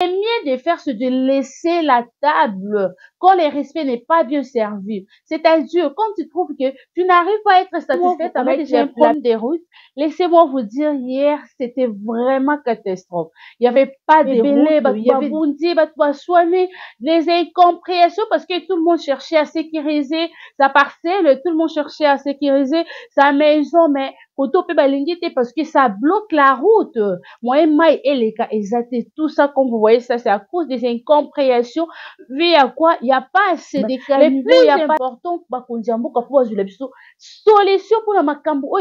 Le mieux de faire, c'est de laisser la table quand le respect n'est pas bien servi. C'est-à-dire, quand tu trouves que tu n'arrives pas à être satisfaite avec un problème de route, laissez-moi vous dire, hier, c'était vraiment catastrophe. Il n'y avait pas de route, il y avait des incompréhensions parce que tout le monde cherchait à sécuriser sa parcelle, tout le monde cherchait à sécuriser sa maison, mais parce que ça bloque la route. Moi, Maï et les cas exactés, tout ça, comme vous voyez, ça, c'est à cause des incompréhensions. Vu à quoi, il n'y a pas assez de caniveau, il y a pas important, solution pour la macambo,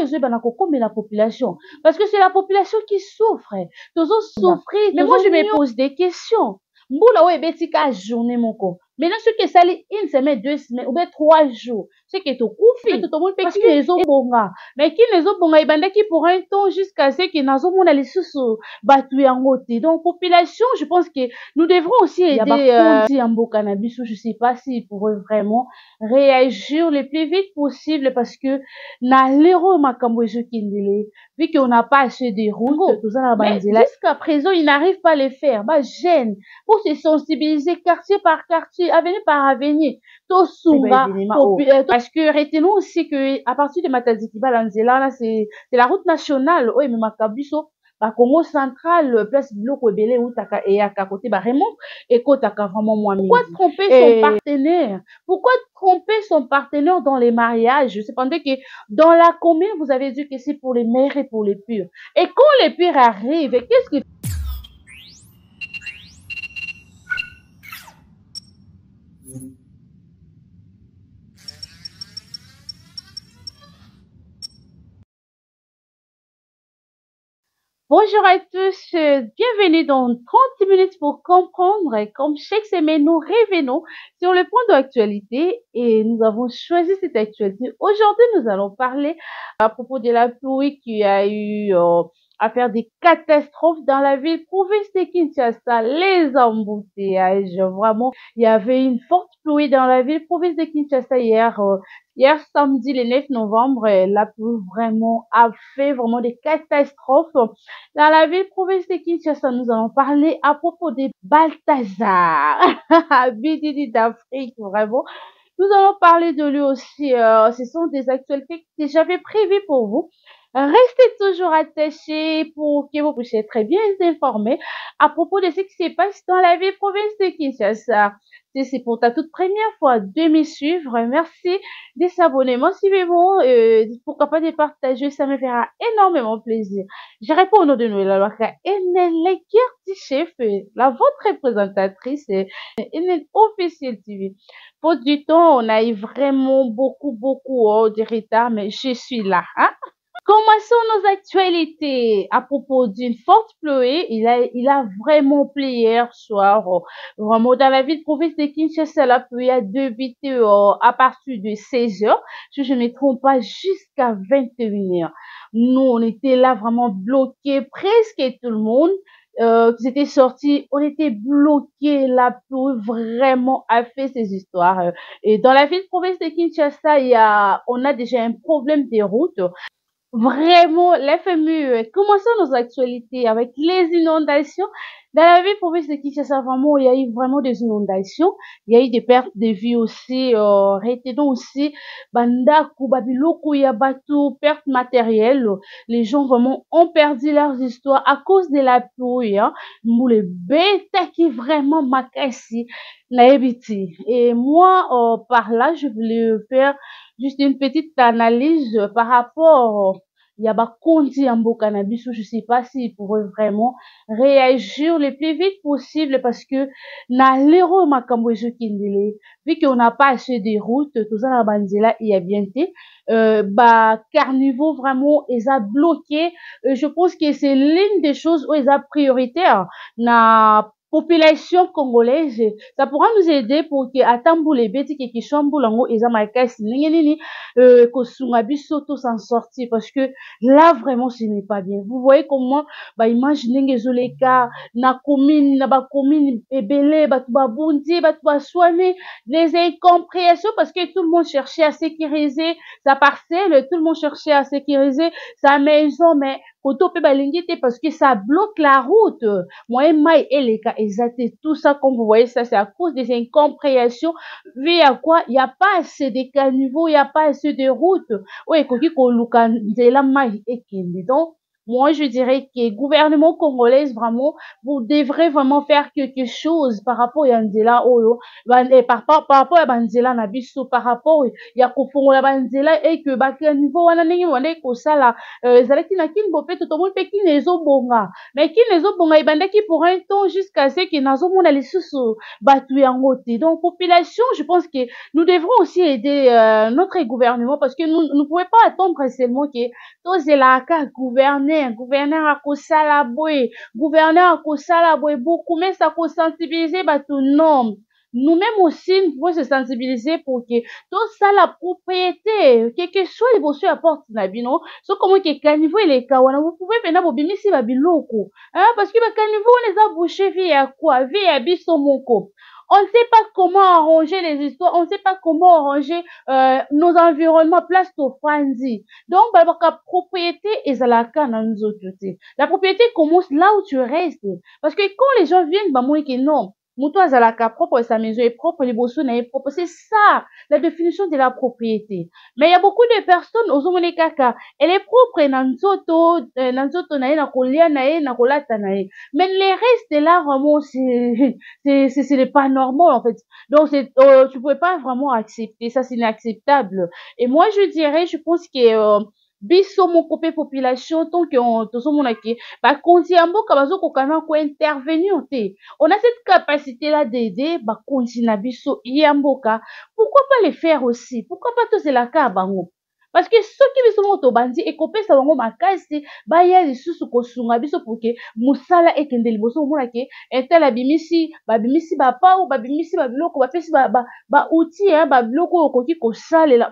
mais la population. Parce que c'est la population qui souffre. Toujours souffrir. Mais moi, je me pose des questions. Mboula, ouais, betika journée, mon co. Maintenant, ce que ça lit une semaine, 2 semaines, ou bien 3 jours, c'est que tu coupes, parce que les autres bonga. Mais qui les autres bonga, ils qui pour un temps jusqu'à ce que nous avons les sous battu en haute. Donc, population, je pense que nous devrons aussi aider, cannabis, je sais pas s'ils pourraient vraiment réagir le plus vite possible parce que, na l'héros makambo vu qu'on n'a pas assez de routes, mais jusqu'à présent, ils n'arrivent pas à le faire. Bah, gêne. Pour se sensibiliser quartier par quartier, avenue par avenue, parce que retenons aussi que à partir de Mataziki Balanzela, là, c'est la route nationale, oui, mais Makabiso, bah, Congo central, place Biloko Ebele, ou Taka et à côté, bah, Raymond, et Kotaka vraiment moi. Pourquoi tromper son partenaire? Pourquoi tromper son partenaire dans les mariages? Cependant que dans la commune, vous avez dit que c'est pour les mères et pour les purs. Et quand les purs arrivent, qu'est-ce que Bonjour à tous, bienvenue dans 30 minutes pour comprendre. Comme chaque semaine, nous revenons sur le point d'actualité et nous avons choisi cette actualité. Aujourd'hui, nous allons parler à propos de la pluie qui a eu à faire des catastrophes dans la ville province de Kinshasa, les embouteillages. Vraiment, il y avait une forte pluie dans la ville province de Kinshasa hier. Hier samedi, le 9 novembre, la pluie vraiment a fait vraiment des catastrophes. Dans la ville province de Kinshasa, nous allons parler à propos des Balthazar, Bididi d'Afrique, vraiment. Nous allons parler de lui aussi. Ce sont des actualités que j'avais prévues pour vous. Restez toujours attachés pour que vous puissiez être très bien informés à propos de ce qui se passe dans la ville province de Kinshasa. Si c'est pour ta toute première fois de me suivre, merci de s'abonner. Moi, suivez-moi, pourquoi pas de partager, ça me fera énormément plaisir. Je réponds au nom de Noël Alwaka, Enel chef, la votre présentatrice, Enel officiel TV. Pour du temps, on a eu vraiment beaucoup de retard, mais je suis là, hein. Commençons nos actualités. À propos d'une forte pluie, il a vraiment plu hier soir. Vraiment, dans la ville province de Kinshasa, la pluie a débuté à partir de 16 heures. Si je ne me trompe pas, jusqu'à 21 heures. Nous, on était là vraiment bloqués, presque tout le monde. Qui était sorti, on était bloqués. La pluie vraiment a fait ces histoires. Et dans la ville province de Kinshasa, on a déjà un problème de route. Vraiment, l'FMU, commençons nos actualités avec les inondations. Dans la ville province de Kinshasa, vraiment, il y a eu vraiment des inondations. Il y a eu des pertes de vie aussi, retenons aussi, Bandaku, Babiloko, Yabatu, pertes matérielles. Les gens vraiment ont perdu leurs histoires à cause de la pluie, hein. Moule bêta qui vraiment makassi, naebiti. Et moi, par là, je voulais faire juste une petite analyse par rapport Yaba Kondi Ambo Cannabis, je sais pas s'il pourrait vraiment réagir le plus vite possible parce que na l'héros Makambo Kindele, vu qu'on n'a pas assez de routes, tout ça la bandela il y a bien été, carnivore vraiment, ils a bloqué, je pense que c'est l'une des choses où ils a prioritaire, na population congolaise, ça pourra nous aider pour que atambule beti ke kishambulango eza makasi nini kosunga biso to s'en sortir parce que là vraiment ce n'est pas bien. Vous voyez comment image ndenge ezoleka na commune na ba commune ebele batu babundi batu baswani les incompréhensions parce que tout le monde cherchait à sécuriser sa parcelle, tout le monde cherchait à sécuriser sa maison mais poto pe balingi te parce que ça bloque la route. Moi, mai et les cas exact, tout ça, comme vous voyez, ça, c'est à cause des incompréhensions. Vu à quoi, il n'y a pas assez de caniveaux, il n'y a pas assez de routes. Oui, koki ko luka nzela mai ekende. Donc, moi, je dirais que le gouvernement congolais, vraiment, vous devrez vraiment faire quelque chose par rapport à Nzela Oyo, par rapport à Banzela Nabiso, par rapport à Kofongola Banzela et que Baki niveau wana ndenge wana ekosala ezalaki na kini bope to tomoni pe kini ezobonga mais kini ezobonga ebandaki pour un temps jusqu'à ce que nazomona lisusu batu yango te. Donc population, je pense que nous devrons aussi aider notre gouvernement parce que nous ne pouvons pas attendre seulement que tozelaka gouverneur akosala boye gouverneur akosala boye beaucoup mais ça sensibiliser batu non. Nous-mêmes aussi, nous pouvons se sensibiliser pour que tout ça, la propriété, quelque chose, les bossus apportent nabino. So, comment que caniveau et les kawana, vous pouvez venir vous bimmer si babiloko. Hein, parce que caniveau, on les a bouchés via quoi? Via bisomoko. On ne sait pas comment arranger les histoires, on ne sait pas comment arranger nos environnements, place au fanzi. Donc, la propriété est à la canne dans nous autres. La propriété commence là où tu restes. Parce que quand les gens viennent, bah, moi, que non. Mutu azalaka propre, sa maison est propre, les bosso n'est propre. C'est ça, la définition de la propriété. Mais il y a beaucoup de personnes, ozomone kaka, elle est propre, nanzoto nae, na kolia nae, na kolata nae. Mais les restes là, vraiment, c'est pas normal, en fait. Donc, tu pouvais pas vraiment accepter. Ça, c'est inacceptable. Et moi, je dirais, je pense que, biso moko pe population tant que tozomona ke bakonzi ya mboka bazokokana kointervenir te. On a cette capacité là d'aider bakonzi na biso ya mboka. Pourquoi pas les faire aussi? Pourquoi pas tozelaka bango? Parce que soki biso moko tobandi ekopesa bango makasi baya lisusu kosunga biso pour que musala ekende liboso omona ke etel abimisi babimisi bapau babimisi babiloko bapesi outil babiloko oyo okoki kosalela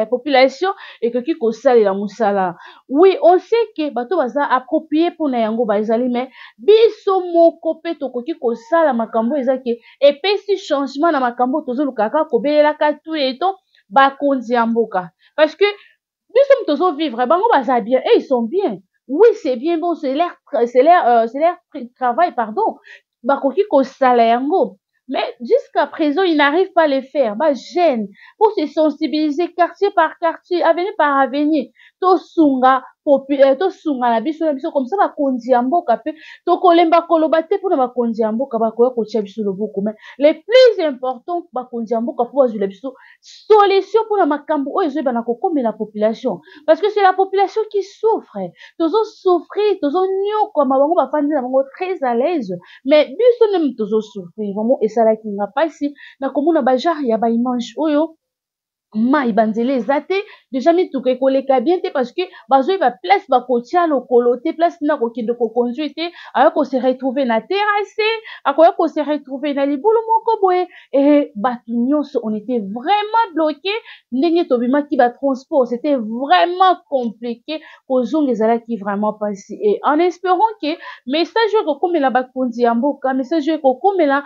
population ekoki kosalela musala. Oui, on sait que bato baza approprié mpona yango bazali mais biso moko mpe tokoki kosala makambo eza ke epesi changement na makambo tozolukaka kobelelaka tu eto bakonzi ya mboka. Parce que biso moto vivre bango baza bien et ils sont bien. Oui, c'est bien bon, c'est leur travail, pardon. Bakoki kosala yango. Mais jusqu'à présent, ils n'arrivent pas à le faire. Bah, gêne. Pour se sensibiliser quartier par quartier, avenue par avenue. Tosunga, tosunga na biso comme ça, bakonzi ya mboka pe. Tokolemba koloba te pour bakonzi ya mboka bakoya kotia biso loboko. Mais les plus importants, bakonzi ya mboka pour azula biso solution pour la makambo oyo ezoyeba na kokomela la population. Parce que c'est la population qui souffre. Tozo souffrir, tozo nyokoma bango bafandi na bango très à l'aise. Mais biso nem tozo souffrir. Vraiment, et ça la ki nga pasi na komona bajar ya ba image oyo mai banzele eza te déjà mituka ekoleka bien te parce que bazoyeba place bakotia lokolo te place na kokende koconduire te akoya kose retrouver na terrasse akoya kose retrouver na libulu moko boye et bato nyonso on était vraiment bloqué ndenge tobimaki batransport c'était vraiment compliqué kozonga ezalaki vraiment pasi et en espérant que message oyo ekokomela bakonzi ya mboka message oyo ekokomela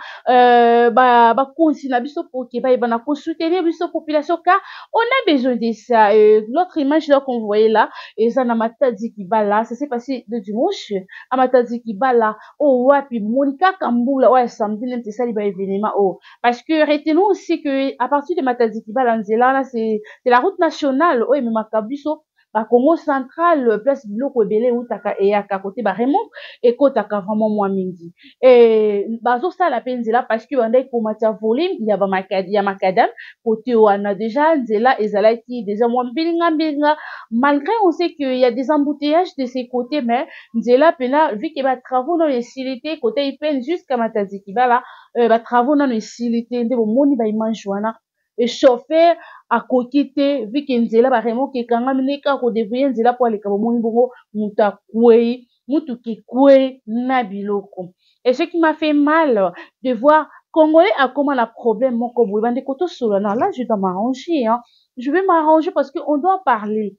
bakonzi na biso poke bayeba na kosoutenir biso population car on a besoin de ça. L'autre image là qu'on voyait là, et ça n'a Matadi Kibala, ça s'est passé de dimanche à Matadi Kibala. Oh ouais, puis Monica Kamboula, ouais, samedi même c'est ça les événements. Oh, parce que retenons aussi que à partir de Matadi Kibala, là c'est la route nationale. Oh, mais Makabiso. Ba Congo central place biloko ebele utaka eyaka côté ba Raymond et kotaka vraiment moi mingi et bazo sala pe nzela parce que banda ikomatia volume ya ba makadam côté wana déjà nzela ezalaki déjà moi mbilinga malgré on sait qu'il y a des embouteillages de ces côtés mais nzela pena vu que ba travaux dans les silité côté ipen jusqu'à Matadi Kibala ba travaux dans les silité nde bomoni ba image wana et chauffeur akoki te vu que nzela vraiment kekanga mineka kodevouye nzela po aleka bomoni bongo mutu akwei mutuka ekwei na biloko. Et ce qui m'a fait mal de voir Congolais a comme un problème moko boye bandeko tosolola non là je dois m'arranger hein. Je vais m'arranger parce que on doit parler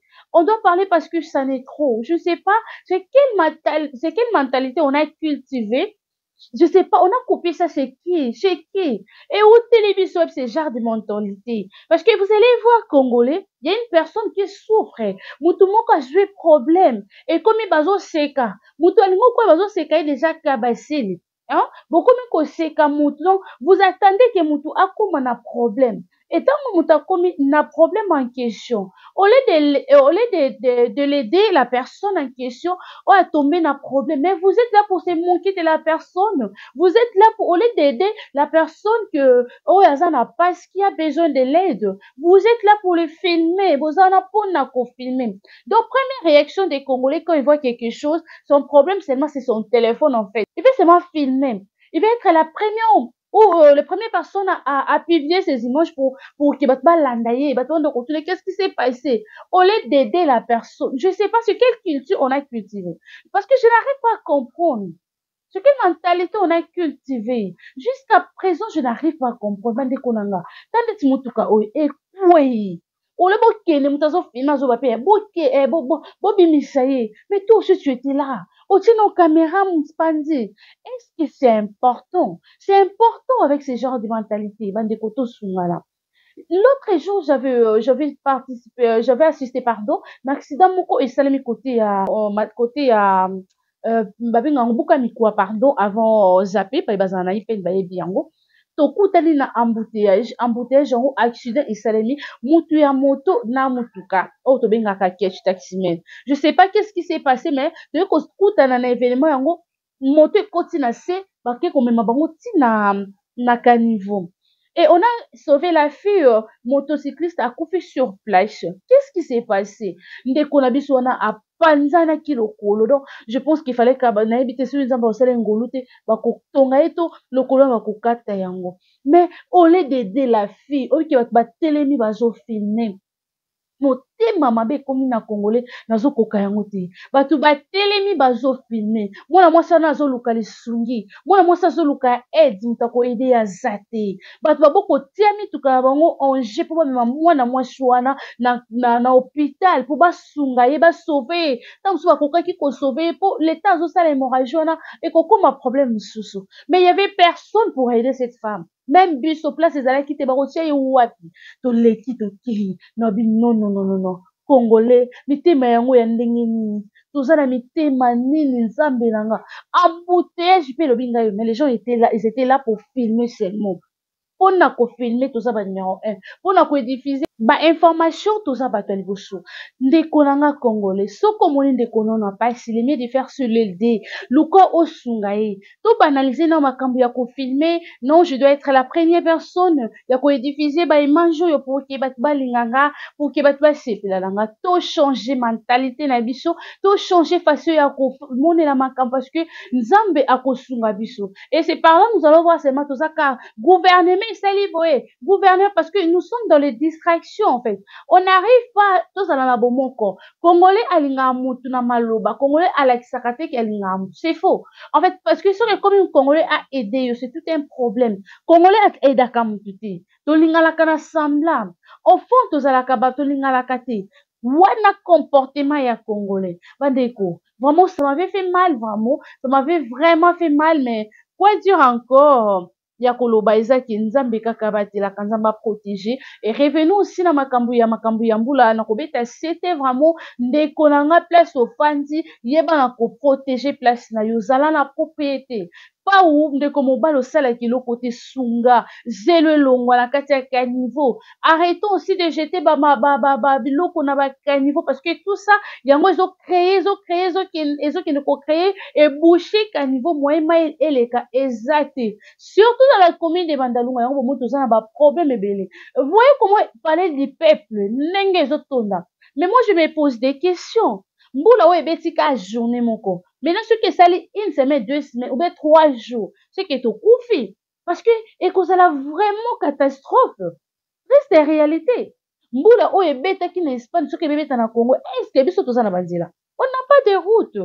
parce que ça n'est trop je sais pas c'est quelle mentalité on a cultivé Je sais pas, on a copié ça chez qui? Chez qui? Et où télévision, ce genre de mentalité? Parce que vous allez voir, Congolais, il y a une personne qui souffre. Moutou moko a joué problème. Et comme il bazo seka, moutou alingo quoi bazo seka est déjà kabasili. Hein? Beaucoup ko seka moutou. Donc, vous attendez que moutou a comme un problème. Et tant que moutou a comme un problème en question, au lieu de l'aider la personne en question, on a tombé dans un problème. Mais vous êtes là pour se moquer de la personne. Vous êtes là pour, au lieu d'aider la personne que, oh, Yazan n'a pas ce qui a besoin de l'aide. Vous êtes là pour le filmer. Vous en avez pour filmer. Donc, première réaction des Congolais quand ils voient quelque chose, son problème seulement c'est son téléphone en fait. Il veut seulement filmer. Il veut être la première ou la première personne à publier ces images pour que batba landaye, batba de retourner. Qu'est-ce qui s'est passé? Au lieu d'aider la personne, je sais pas sur quelle culture on a cultivé. Parce que je n'arrive pas à comprendre. Sur quelle mentalité on a cultivé. Jusqu'à présent, je n'arrive pas à comprendre. Bande konanga. Tande timutuka oy. Et oui. Ole bokene mutazo filma zo bape. Boke bo bimisa ye. Mais toi aussi tu étais là. Oh tu nos caméras m'spandi. Est-ce que c'est important? C'est important avec ce genre de mentalité. Bande koto sungala. L'autre jour, j'avais participé, j'avais assisté, pardon, mais accident moko et salami côté à babenga mbuka mikwa pardon avant zappé pa bazana ipen ba yebi yango tokutani na embouteillage yango accident esalemi mutu ya moto na mutuka oyo tobengaka catch taximen. Je sais pas qu'est-ce qui s'est passé mais toyei kokutana na événement yango moto ekoti na se bake komema bango ti na caniveau. Et on a sauvé la fille motocycliste akufi sur place. Qu'est-ce qui s'est passé? Ndeko na biso wana apanzanaki lokolo. Donc, je pense qu'il fallait que nayebi te soki nzambe osala ngolu te bakotonga ye to lokolo bakokata yango. Mais au lieu d'aider la fille, oyo ke bato batelemi bazofilme motema mabe ekomi na congolais nazokoka yango te bato batelemi bazofilme mwana mwasi wana azoluka lisungi mwana mwasi azoluka aide moto akoede ye aza te bato babokotia mituka na bango ange mpo bamema mwana mwasi wana na hôpital mpo basunga ye basauve ye ntango mosusu bakokaki kosauve ye mpo leta azosala hémorragie wana ekokoma problème mosusu mais il y avait personne pour aider cette femme. Même biso place ezalaki te bakotia ye wapi toleki tokei nabi non congolais mitema yango ya ndenge nini toza na mitema nini nzambe na nga embouteillage mpe elobi ngai mais les gens étaient là, ils étaient là pour filmer seulement mpona kofilme toza ba numéro 1 mpona koediffuze bainformation toza bato ya liboso ndeko na nga congolais soki omoni ndeko nono apasi lemie de faire sur ld luka osunga ye to banalize na makambo ya kofilme non je dois être la première personne ya koediffuze baimage oyo pour ke bato balinganga pour ke bato basepela na nga to changer mentalité na biso to changer façon ya komonela makambo parce que nzambe akosunga biso et c'est par là nous allons voir seulement toza ka gouvernement gouverneur parce que nous sommes dans les distractions en fait on n'arrive pas tous à la bomoko congolais alinga mutu na maloba congolais alakisaka te ki alinga mutu c'est faux en fait parce que soki comme un congolais a aidé c'est tout un problème congolais aidaka mutu te tolingalaka na semblable au fond tozalaka bato tolingalaka te wana comportement ya congolais bandeko vraiment ça m'avait fait mal vraiment ça m'avait vraiment fait mal mais quoi dire encore ya koloba ezaki nzambe kaka batelaka nzambe aprotéger et revenons aussi na makambo ya mbula na kobeta c'était vraiment ndeko na nga place ofandi yeba na koprotéger place na yo zala na propriété pa ou ndeko mobali osalaki eloko te sunga zelo elongwa na kati ya caniveau arrêtons aussi de jeter biloko na bacaniveau parce que tout ça yango ezokende kocréer ebouche caniveau moyen mai eleka eza te surtout dans la commune de Bandalunga yango bomo toza na baproblème ebele voyez comment parler du peuple ndenge ezotonda mais moi je me pose des questions mbula oyo ebetika journée moko maintenant soki esali une semaine 2 semaines ou bien 3 jours soki tokufi parce que ekozala vraiment catastrophe reste réalité mbula oyo ebetaki na Espagne soki ebebeta na Congo est-ce que biso toza na banzela on n'a pas de route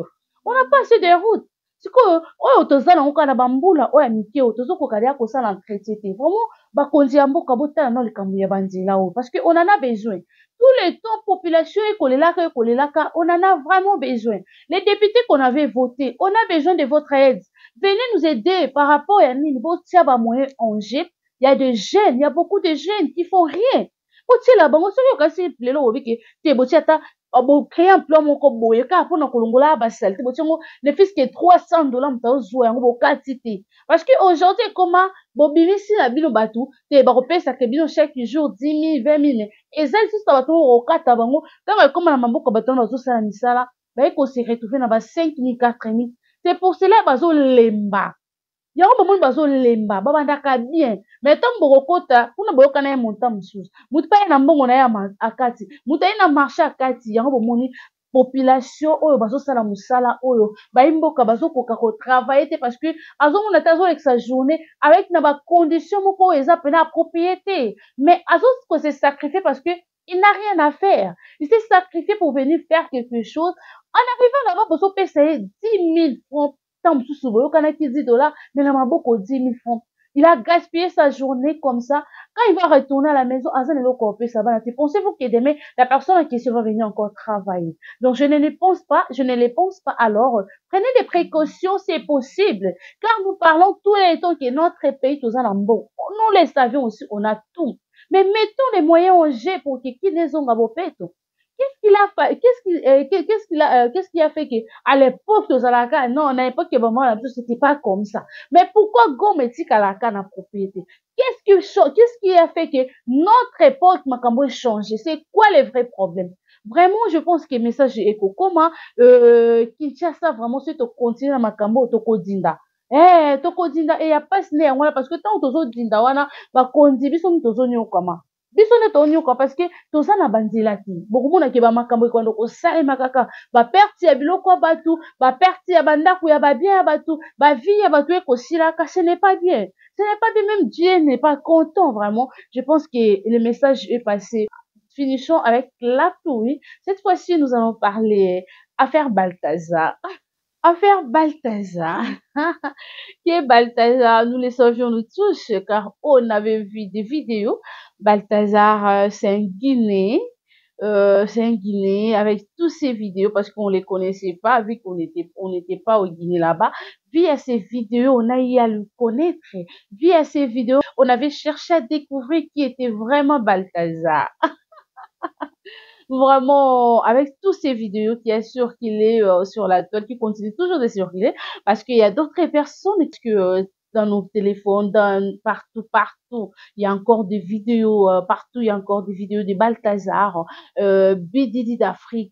on n'a pas assez de route sikoyo oyo toza nango kaka na bambula oyo ya mike oyo tozokoka kosala entretien te vraiment bakonzi ya mboka botala na likambo ya banzela oyo parce que on en a besoin tout le temps population ekolelaka on en a vraiment besoin les députés qu'on avait voté on a besoin de votre aide venez nous aider par rapport à nini botia ba moyens en jeu il y a des jeunes il y a beaucoup de jeunes qui font rien botiela bango soki okasi lelo obiki te botia ata bocréer emploi moko boye kaka mpona kolongola basali te botiango ne fils que $300 moto azozwa yango bokati te parce que aujourd'hui ekoma bobimisi na bino bato te bakopesaka bino chaque jour 10 000 20 000 eza lisusu na bato okokata bango ntango ekoma na maboko bato wana bazosala misala baye kose retrouve na ba 5 000 4 000 c'est pour cela bazolemba yango bomoni bazolemba babandaka bien mais ntango bokokota mpona boyokana ye monta mosusu motu mpe aye na mbongo na ye akati motu aye na marché akati yango bomoni population oyo bazosala mosala oyo bayi mboka bazokoka kotravaille te parce que azomona te azolekisa journée avec na bacondition moko oyo eza pena approprié te mais azokose sacrifier parce que il n'a rien à faire il s'est sacrifié pour venir faire quelque chose en arrivant là-bas bozopesa ye 10 000 francs tant mosusu boyokanaki $10 mais na maboko 10 000 francs il a gaspillé sa journée comme ça. Quand il va retourner à la maison, pensez-vous que demain, la personne en question va venir encore travailler? Donc, je ne le pense pas, je ne le pense pas. Alors, prenez des précautions, c'est possible. Car nous parlons tous les temps que notre pays, tous en bon. Nous les savions aussi, on a tout. Mais mettons les moyens en jeu pour que qui les ont à vos pètes. Qu'est-ce qui a fait que à l'époque de Zalaka, non, à l'époque que vraiment c'était pas comme ça. Mais pourquoi Gometik à la canne à propriété? Qu'est-ce qui a fait que notre époque Makambo changé? C'est quoi les vrais problèmes? Vraiment, je pense que le message est comment Kinshasa vraiment c'est au continent Makambo Tokodinda. Tokodinda et y a pas ce wana parce que tant tozo dinda wana ba kondi biso tozo nyokama. Biso nde tonyoka parce que toza na banzela te bokomona ke bamakambo ekwanda kosalema kaka baperti ya biloko ya bato baperti ya bandako ya babien ya bato bavie ya bato ekosilaka ce n'est pas bien ce n'est pas bien même Dieu n'est pas content vraiment je pense que le message est passé finissons avec la pluie cette fois-ci nous allons parler affaire Balthazar. Affaire Balthazar, qui est Balthazar, nous le savions nous tous, car on avait vu des vidéos. Balthazar, c'est un Guinéen avec tous ces vidéos parce qu'on les connaissait pas, vu qu'on n'était pas au Guinée là-bas. Via ces vidéos, on a eu à le connaître. Via ces vidéos, on avait cherché à découvrir qui était vraiment Balthazar. Vraiment, avec tous ces vidéos qui assurent qu'il est sur la toile, qui continue toujours de circuler, parce qu'il y a d'autres personnes que dans nos téléphones, partout, il y a encore des vidéos, partout, il y a encore des vidéos de Balthazar, BDD d'Afrique,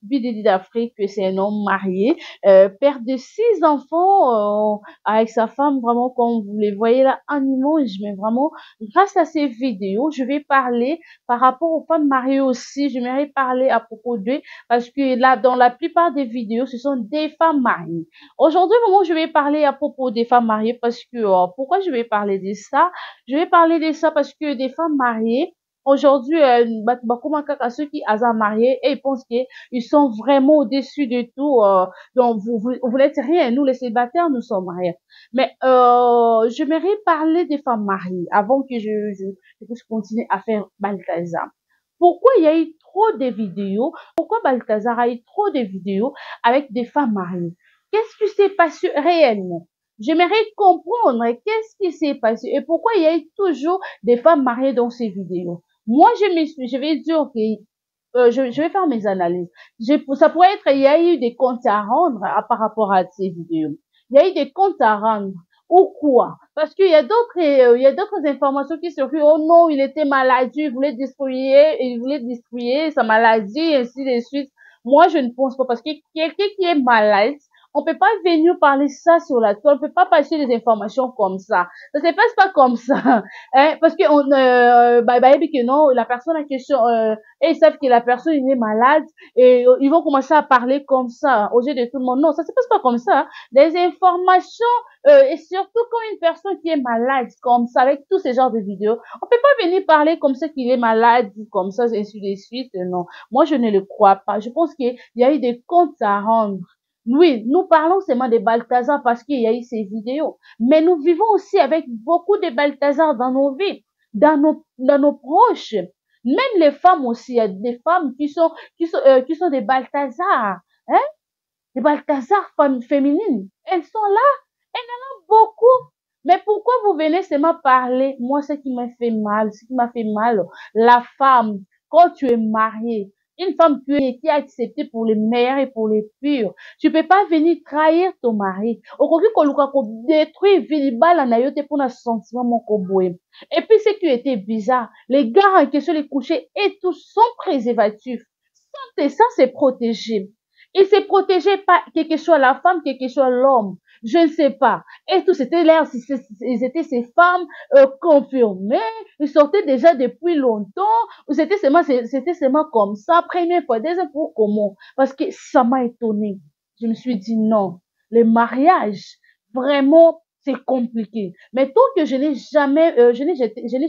c'est un homme marié, père de 6 enfants, avec sa femme, vraiment, comme vous les voyez là, en image, mais vraiment, grâce à ces vidéos, je vais parler par rapport aux femmes mariées aussi, j'aimerais parler à propos d'eux, parce que là, dans la plupart des vidéos, ce sont des femmes mariées. Aujourd'hui, vraiment, je vais parler à propos des femmes mariées, parce que, pourquoi je vais parler de ça? Je vais parler de ça parce que des femmes mariées, aujourd'hui, ceux qui sont mariés, et ils pensent qu'ils sont vraiment au-dessus de tout, donc vous n'êtes rien, nous les célibataires, nous sommes rien. Mais j'aimerais parler des femmes mariées, avant que je puisse continuer à faire Balthazar. Pourquoi il y a eu trop de vidéos? Pourquoi Balthazar a eu trop de vidéos avec des femmes mariées? Qu'est-ce qui s'est passé réellement? J'aimerais comprendre qu'est-ce qui s'est passé et pourquoi il y a eu toujours des femmes mariées dans ces vidéos. Moi, je vais dire que je vais faire mes analyses. Ça pourrait être, il y a eu des comptes à rendre par rapport à ces vidéos. Il y a eu des comptes à rendre. Ou quoi? Parce qu'il y a d'autres informations qui circulent. Oh non, il était malade, il voulait distribuer sa maladie, et ainsi de suite. Moi, je ne pense pas parce que quelqu'un qui est malade, on peut pas venir parler ça sur la toile, on peut pas passer des informations comme ça. Ça se passe pas comme ça, hein, parce que que non, la personne en question, ils savent que la personne est malade et ils vont commencer à parler comme ça aux yeux de tout le monde. Non, ça se passe pas comme ça. Hein. Des informations et surtout quand une personne qui est malade comme ça, avec tous ces genres de vidéos, on peut pas venir parler comme ça qu'il est malade, comme ça, ainsi de suite. Non, moi je ne le crois pas. Je pense qu'il y a eu des comptes à rendre. Oui, nous parlons seulement de Balthazar parce qu'il y a eu ces vidéos, mais nous vivons aussi avec beaucoup de Balthazar dans nos vies, dans nos proches. Même les femmes aussi, il y a des femmes qui sont des Balthazar, hein, des Balthazar féminines. Elles sont là, elles en ont beaucoup. Mais pourquoi vous venez seulement parler? Moi, ce qui m'a fait mal, ce qui m'a fait mal, la femme, quand tu es mariée, une femme qui est acceptée pour les meilleurs et pour les purs. Tu peux pas venir trahir ton mari. Aujourd'hui, qu'on détruit Vilibala na yote pour un sentiment mon koboé. Et puis, ce qui était bizarre, les gars en question, les couchés et tout sans préservatif. Ça, c'est protégé. Il s'est protégé par quelque chose la femme, quelque chose l'homme. Je ne sais pas. Et tout, c'était l'air, ils étaient ces femmes confirmées. Ils sortaient déjà depuis longtemps. C'était seulement comme ça. Première fois, deuxième fois, comment? Parce que ça m'a étonné. Je me suis dit non. Les mariages, vraiment, c'est compliqué. Mais tant que je n'ai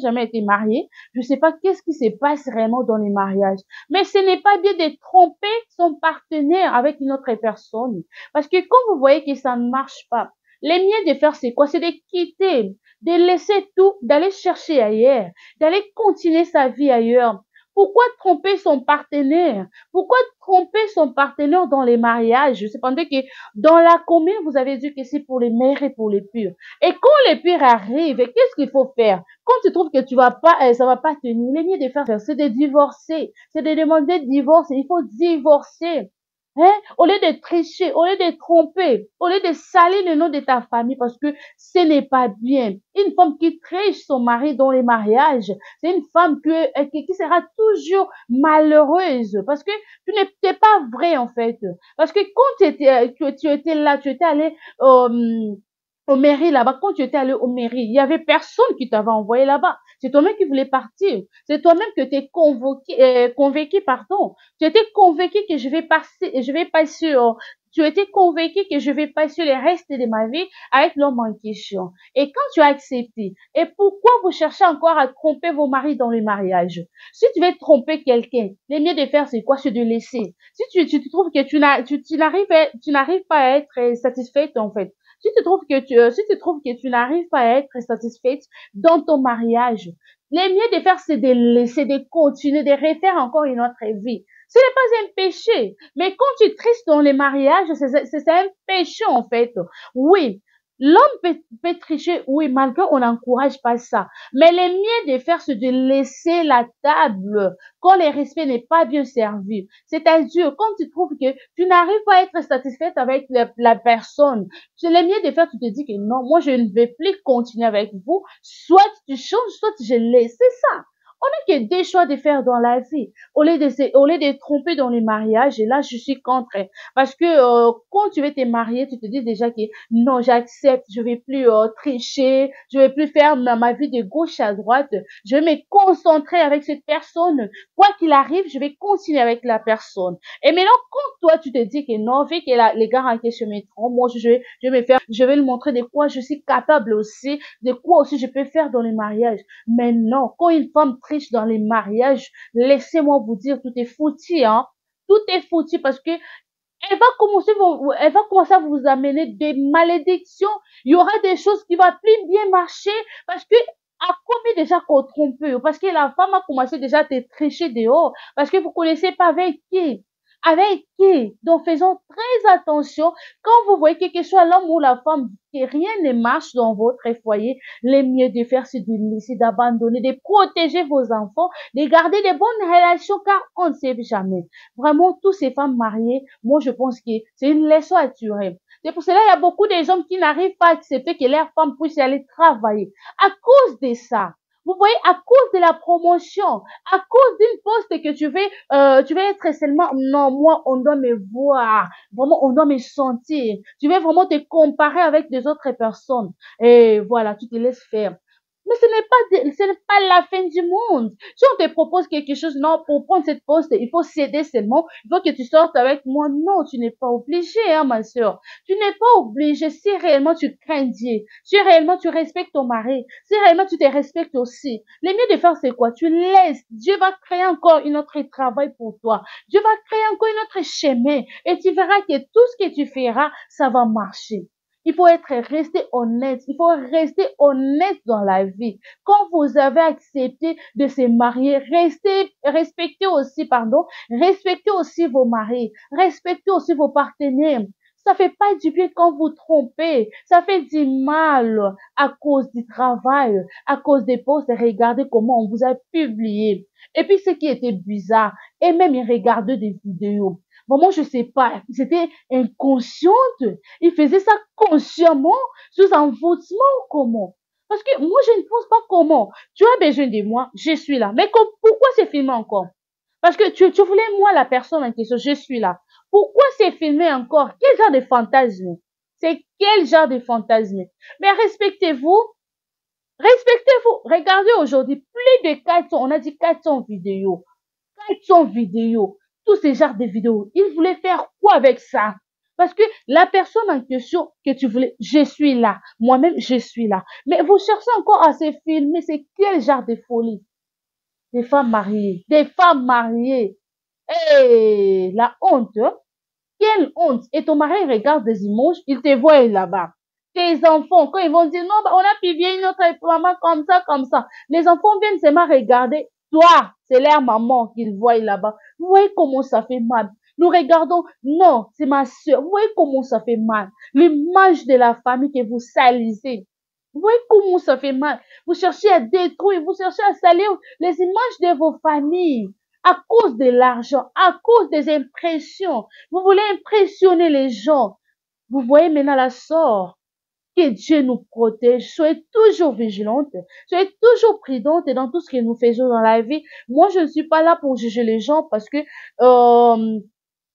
jamais été mariée, je ne sais pas qu'est-ce qui se passe vraiment dans les mariages. Mais ce n'est pas bien de tromper son partenaire avec une autre personne. Parce que quand vous voyez que ça ne marche pas, les mieux de faire c'est quoi? C'est de quitter, de laisser tout, d'aller chercher ailleurs, d'aller continuer sa vie ailleurs. Pourquoi tromper son partenaire? Pourquoi tromper son partenaire dans les mariages? Cependant que dans la commune, vous avez dit que c'est pour les mères et pour les purs. Et quand les purs arrivent, qu'est-ce qu'il faut faire? Quand tu trouves que tu vas pas, ça va pas tenir, le mieux de faire, c'est de divorcer. C'est de demander divorce. Il faut divorcer. Hein? Au lieu de tricher, au lieu de tromper, au lieu de salir le nom de ta famille parce que ce n'est pas bien. Une femme qui triche son mari dans les mariages, c'est une femme qui sera toujours malheureuse parce que tu n'étais pas vrai en fait. Parce que quand tu étais là, tu étais allé au mairie là-bas, quand tu étais allé au mairie, il y avait personne qui t'avait envoyé là-bas. C'est toi-même qui voulais partir. C'est toi-même que t'es convaincu, pardon. Tu étais convaincu que je vais passer, tu étais convaincu que je vais passer le reste de ma vie avec l'homme en question. Et quand tu as accepté, et pourquoi vous cherchez encore à tromper vos maris dans le mariage? Si tu veux tromper quelqu'un, le mieux de faire, c'est quoi? C'est de laisser. Si tu trouves que tu n'arrives pas à être satisfaite, en fait, si tu trouves que tu n'arrives pas à être satisfaite dans ton mariage, le mieux de faire, c'est de laisser, de continuer, de refaire encore une autre vie. Ce n'est pas un péché. Mais quand tu tristes dans les mariages, c'est un péché, en fait. Oui. L'homme peut tricher, oui, malgré on n'encourage pas ça. Mais le mieux de faire, c'est de laisser la table quand le respect n'est pas bien servi. C'est-à-dire, quand tu trouves que tu n'arrives pas à être satisfaite avec la personne, c'est le mieux de faire, tu te dis que non, moi je ne vais plus continuer avec vous. Soit tu changes, soit je laisse. C'est ça. On n'a que des choix de faire dans la vie. Au lieu de tromper dans les mariages, et là, je suis contre. Parce que quand tu veux te marier, tu te dis déjà que non, j'accepte, je vais plus tricher, je vais plus faire ma vie de gauche à droite. Je vais me concentrer avec cette personne. Quoi qu'il arrive, je vais continuer avec la personne. Et maintenant, quand toi, tu te dis que non, vu que les gars en question me trompent, moi, je vais lui montrer de quoi je suis capable aussi, de quoi aussi je peux faire dans les mariages. Mais non, quand une femme triche dans les mariages, laissez-moi vous dire, tout est foutu, hein. Tout est foutu parce que elle va commencer à vous amener des malédictions. Il y aura des choses qui vont plus bien marcher parce que à combien déjà qu'on trompe, parce que la femme a commencé déjà à te tricher dehors, parce que vous connaissez pas avec qui. Avec qui? Donc faisons très attention quand vous voyez que ce soit l'homme ou la femme, que rien ne marche dans votre foyer, le mieux de faire, c'est de laisser, d'abandonner, de protéger vos enfants, de garder de bonnes relations, car on ne sait jamais. Vraiment, toutes ces femmes mariées, moi, je pense que c'est une leçon à tirer. C'est pour cela qu'il y a beaucoup de hommes qui n'arrivent pas à accepter que leur femme puisse aller travailler. À cause de ça. Vous voyez, à cause de la promotion, à cause d'une poste que tu veux être seulement, non, moi, on doit me voir. Vraiment, on doit me sentir. Tu veux vraiment te comparer avec des autres personnes. Et voilà, tu te laisses faire. Mais ce n'est pas la fin du monde. Si on te propose quelque chose, non, pour prendre cette poste, il faut céder seulement, il faut que tu sortes avec moi. Non, tu n'es pas obligé, hein, ma soeur. Tu n'es pas obligé si réellement tu crains Dieu, si réellement tu respectes ton mari, si réellement tu te respectes aussi. Le mieux de faire, c'est quoi? Tu laisses. Dieu va créer encore une autre travail pour toi. Dieu va créer encore une autre chemin. Et tu verras que tout ce que tu feras, ça va marcher. Il faut resté honnête. Il faut rester honnête dans la vie. Quand vous avez accepté de se marier, respectez aussi vos maris, respectez aussi vos partenaires. Ça fait pas du bien quand vous trompez. Ça fait du mal à cause du travail, à cause des postes. Regardez comment on vous a publié. Et puis, ce qui était bizarre, et même ils regardaient des vidéos. Bon, moi, je sais pas. C'était inconsciente. Ils faisaient ça consciemment, sous envoûtement ou comment? Parce que moi, je ne pense pas comment. Tu as besoin de moi, je suis là. Mais pourquoi c'est filmé encore? Parce que tu voulais moi, la personne en question, je suis là. Pourquoi c'est filmé encore? Quel genre de fantasme? C'est quel genre de fantasme? Mais respectez-vous. Regardez aujourd'hui, plus de 400, on a dit 400 vidéos. 400 vidéos. Tous ces genres de vidéos. Ils voulaient faire quoi avec ça? Parce que la personne en question que tu voulais, je suis là. Moi-même, je suis là. Mais vous cherchez encore à se filmer. C'est quel genre de folie? Des femmes mariées. Des femmes mariées. Eh, la honte, hein? Quelle honte! Et ton mari regarde des images, il te voit là-bas. Tes enfants, quand ils vont dire, non, bah, on a publié notre maman comme ça, comme ça. Les enfants viennent seulement regarder. Toi, c'est leur maman qu'ils voient là-bas. Vous voyez comment ça fait mal. Nous regardons, non, c'est ma soeur. Vous voyez comment ça fait mal. L'image de la famille que vous salissez. Vous voyez comment ça fait mal. Vous cherchez à détruire, vous cherchez à salir les images de vos familles à cause de l'argent, à cause des impressions. Vous voulez impressionner les gens. Vous voyez maintenant la sort. Que Dieu nous protège. Soyez toujours vigilante. Soyez toujours prudente dans tout ce que nous faisons dans la vie. Moi, je ne suis pas là pour juger les gens parce que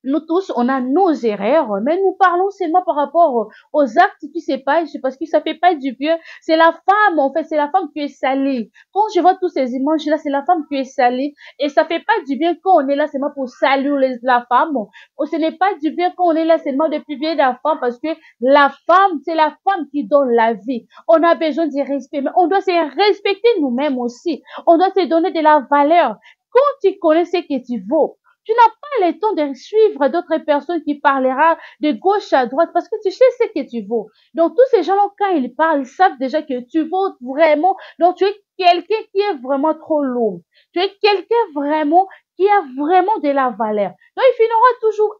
nous tous, on a nos erreurs, mais nous parlons seulement par rapport aux actes qui se passent, parce que ça fait pas du bien. C'est la femme, en fait, c'est la femme qui est salée. Quand je vois toutes ces images-là, c'est la femme qui est salée. Et ça fait pas du bien quand on est là seulement pour saluer la femme. Ou ce n'est pas du bien quand on est là seulement de publier la femme, parce que la femme, c'est la femme qui donne la vie. On a besoin de respect, mais on doit se respecter nous-mêmes aussi. On doit se donner de la valeur. Quand tu connais ce que tu vaux, tu n'as pas le temps de suivre d'autres personnes qui parlera de gauche à droite parce que tu sais ce que tu vaux. Donc, tous ces gens-là, quand ils parlent, ils savent déjà que tu vaux vraiment. Donc, tu es quelqu'un qui est vraiment trop lourd. Tu es quelqu'un vraiment qui a vraiment de la valeur. Donc,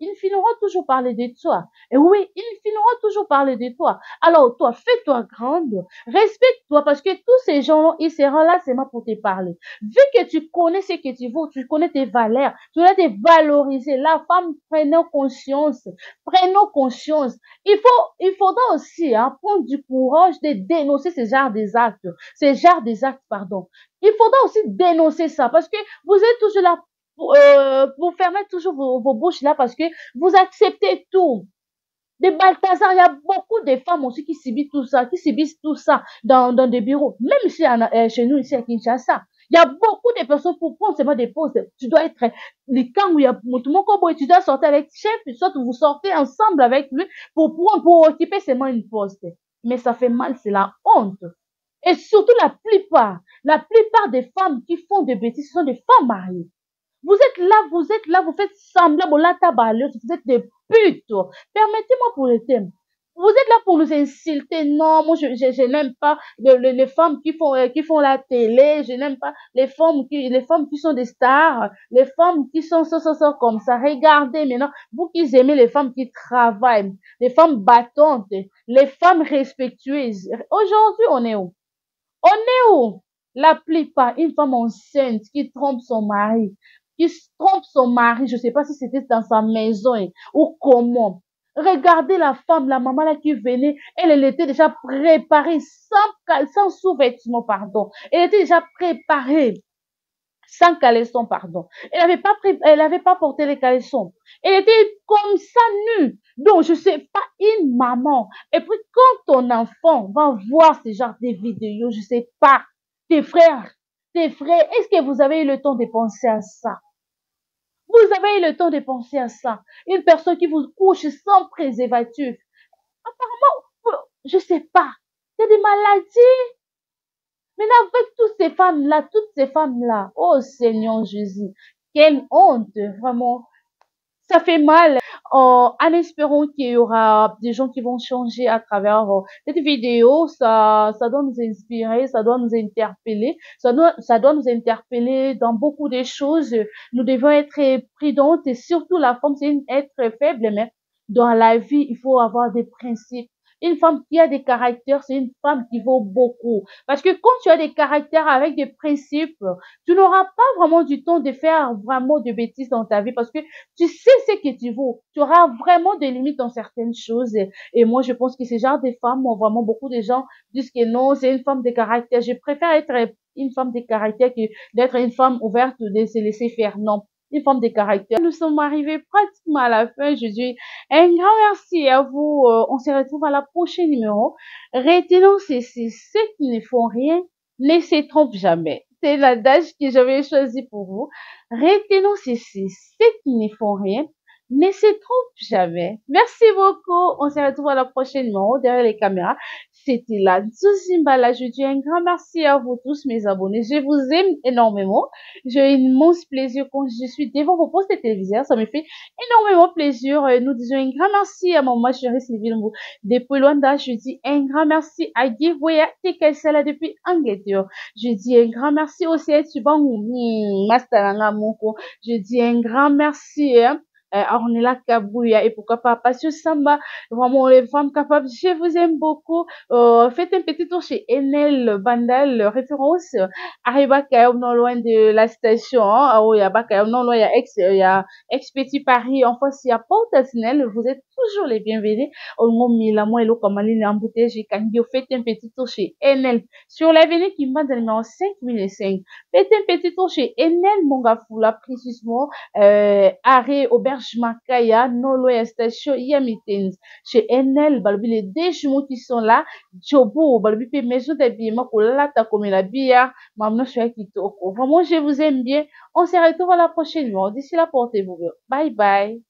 ils finiront toujours parler de toi. Et oui, ils finiront toujours parler de toi. Alors, toi, fais-toi grande, respecte-toi parce que tous ces gens-là, ils seront là seulement pour te parler. Vu que tu connais ce que tu vaux, tu connais tes valeurs, tu dois te valoriser. La femme, prenons conscience. Prenons conscience. Il faudra aussi prendre du courage de dénoncer ces genres des actes, pardon. Il faudra aussi dénoncer ça parce que vous êtes toujours là, vous fermez toujours vos bouches là parce que vous acceptez tout. Des Balthazar, il y a beaucoup de femmes aussi qui subissent tout ça dans des bureaux. Même ici, chez nous, ici à Kinshasa. Il y a beaucoup de personnes pour prendre seulement des postes. Tu dois être, les camps où il y a tout le monde, tu dois sortir avec le chef, soit vous sortez ensemble avec lui pour occuper seulement une poste. Mais ça fait mal, c'est la honte. Et surtout la plupart des femmes qui font des bêtises, ce sont des femmes mariées. Vous êtes là, vous faites semblant, vous êtes des putes. Permettez-moi pour le thème. Vous êtes là pour nous insulter. Non, moi, je n'aime pas les femmes qui font la télé. Je n'aime pas les femmes qui sont des stars. Les femmes qui sont comme ça. Regardez maintenant, vous qui aimez les femmes qui travaillent, les femmes battantes, les femmes respectueuses. Aujourd'hui, on est où? On est où? La plupart, une femme enceinte qui trompe son mari, je sais pas si c'était dans sa maison ou comment. Regardez la femme, la maman là qui venait, elle était déjà préparée sans sous-vêtements, pardon. Elle était déjà préparée sans caleçon, pardon. Elle avait pas porté les caleçons. Elle était comme ça nue. Donc, je sais pas, une maman. Et puis, quand ton enfant va voir ce genre de vidéos, je sais pas. tes frères, est-ce que vous avez eu le temps de penser à ça? Vous avez eu le temps de penser à ça. Une personne qui vous couche sans préservatif. Apparemment, je sais pas. Il y a des maladies. Mais là, avec toutes ces femmes-là, oh Seigneur Jésus, quelle honte, vraiment. Ça fait mal. En espérant qu'il y aura des gens qui vont changer à travers cette vidéo. Ça doit nous inspirer, ça doit nous interpeller, ça doit nous interpeller dans beaucoup de choses. Nous devons être prudentes et surtout la femme, c'est une être faible, mais dans la vie, il faut avoir des principes. Une femme qui a des caractères, c'est une femme qui vaut beaucoup. Parce que quand tu as des caractères avec des principes, tu n'auras pas vraiment du temps de faire vraiment de bêtises dans ta vie parce que tu sais ce que tu vaux. Tu auras vraiment des limites dans certaines choses. Et moi, je pense que ce genre de femmes ont vraiment beaucoup de gens disent que non, c'est une femme de caractère. Je préfère être une femme de caractère que d'être une femme ouverte de se laisser faire. Non. Une femme de caractère. Nous sommes arrivés pratiquement à la fin. Je dis un grand merci à vous. On se retrouve à la prochaine numéro. Retenons ceux qui ne font rien ne se trompent jamais. C'est l'adage que j'avais choisi pour vous. Retenons ceci, ceux qui ne font rien ne se trompent jamais. Merci beaucoup. On se retrouve à la prochaine numéro derrière les caméras. C'était la Zuzimbala. Je dis un grand merci à vous tous, mes abonnés. Je vous aime énormément. J'ai un immense plaisir quand je suis devant vos postes téléviseurs. Ça me fait énormément plaisir. Nous disons un grand merci à maman chérie Sylvie Lumbu. Depuis Luanda, je dis un grand merci à Guy Voya Tekesela depuis Angleterre. Je dis un grand merci aussi à Tubangu, Master Moko. Je dis un grand merci, hein, Ornella Kabouya et pourquoi pas Patio Samba, vraiment les femmes capables, je vous aime beaucoup. Faites un petit tour chez Enel Bandal, référence Arriba Kayom, non loin de la station, hein, il y a Bakayom, non loin, il y a Ex Petit Paris, enfin s'il y a Port Tassinel, vous êtes toujours les bienvenus. Au moment la moi et l'eau comme en embouteille, j'ai quand faites un petit tour chez Enel sur l'avenue qui m'a donné numéro 5005. Faites un petit tour chez Enel Mongafula, précisément, arrêt auberge Makaya, non loin station Yamitens. Chez Enel, balbi les deux jumeaux qui sont là, Jobo, balbi pe maison d'habillement pour la ta comme la bière, maman suis Kitoko. Vraiment, je vous aime bien. On se retrouve à la prochaine fois. D'ici là, portez-vous bien. Bye bye.